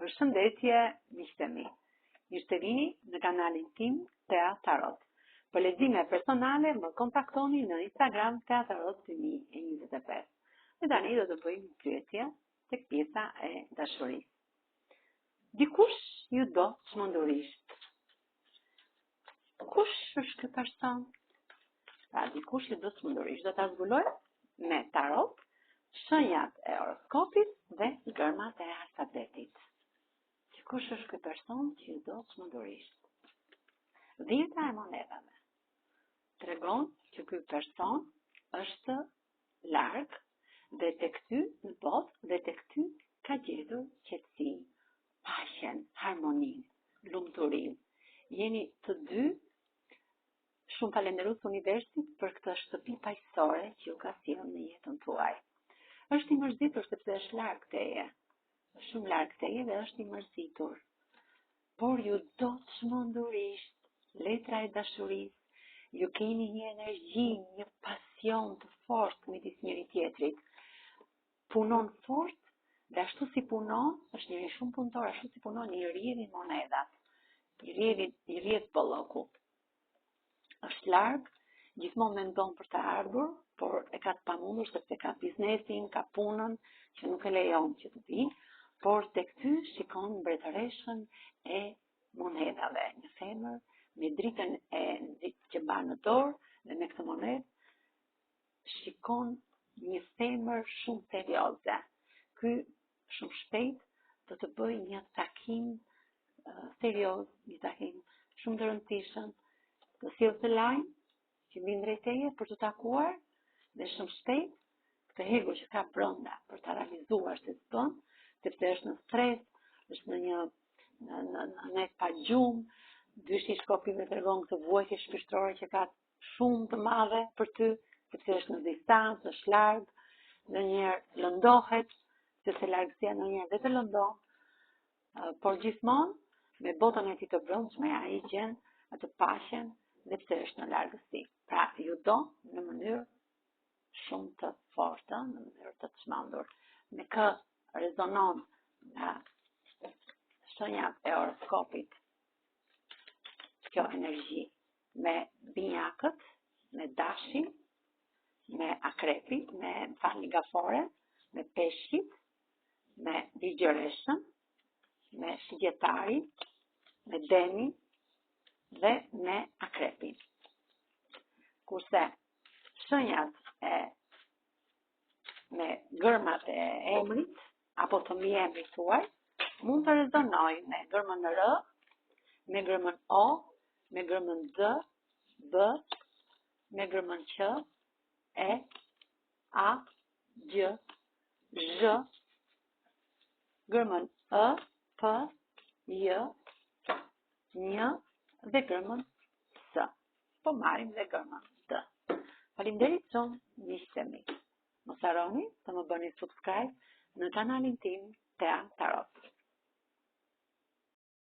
Përshëndetje, miqtë e mi. Mirë se vini në kanalin tim Tea Tarot. Për lexime personale më kontaktoni në Instagram Tea Tarot 2025. Dhe tani do të bëjmë pyetje tek pjesa e dashurisë. Dikush ju do çmendurisht. Kush është ky person? Pra, dikush ju do çmendurisht. Do ta zbuloj me tarot, shenjat e horoskopit dhe gërmat e alfabetit. Kush është ky person që ju do çmendurisht? Dhjeta e monedhave tregon që ky person është larg dhe tek ty në botë dhe tek ty ka gjetur qetësi, paqen, harmoninë, lumturinë. Jeni të dy shumë falenderues universit për këtë shtëpi paqësore që ju ka sjellë në jetën tuaj. Është i mërzitur sepse është larg teje. Është shumë larg teje dhe është i mërzitur. Por ju do çmendurisht, letra e dashurisë, ju keni një energji, një pasion të fortë midis njëri tjetrit. Punon fort dhe ashtu si punon, është njëri shumë punëtor, ashtu si punon i rrjedhin monedat, i rrjedh bolloku. Është larg, gjithmonë mendon për të ardhur, por e ka të pamundur sepse ka biznesin, ka punën që nuk e lejon që të vi, por tek ty shikon mbretëreshën e monedhave, një femër me dritën që mban në dorë dhe me këtë monedhë shikon një femër shumë serioze. Ky shumë shpejt do të bëj një takim serioz, një takim shumë të rëndësishëm, do sjellë të lajm që vjen drejt teje për të takuar dhe shumë shpejt këtë hegu që ka brenda për ta realizuar se s'bën, sepse është në stres, është në një në pa gjumë, dyshi i shkopive tregon këtë vuajtje shpirtërore që ka shumë të madhe për ty, sepse është në distancë, është larg, ndonjëherë lëndohet, sepse largësia ndonjëherë vetë lëndon, por gjithmonë me botën e tij të brendshme ai gjen atë paqen dhe pse është në largësi. Pra, ju do në mënyrë shumë të fortë, në mënyrë të çmendur. Me kë rezonon nga shenjat e horoskopit kjo energji, me binjakët, me dashin, me akrepit, me gafore, me peshqit, me ligjëreshën, me shigjetarin, me denin dhe me akrepin. Kurse shenjat me gërmat e emrit apo të mbiemrit tuaj mund të rezonojnë me gërmën R, me gërmën O, me gërmën D, B, me gërmën Q, E, A, G, Zh, gërmën E, P, J, Nj dhe gërmën S. Po marrim dhe gërmën D. Faleminderit shumë, miqtë e mi. Mos harroni të më bëni subscribe në kanalin tim Tea Tarot.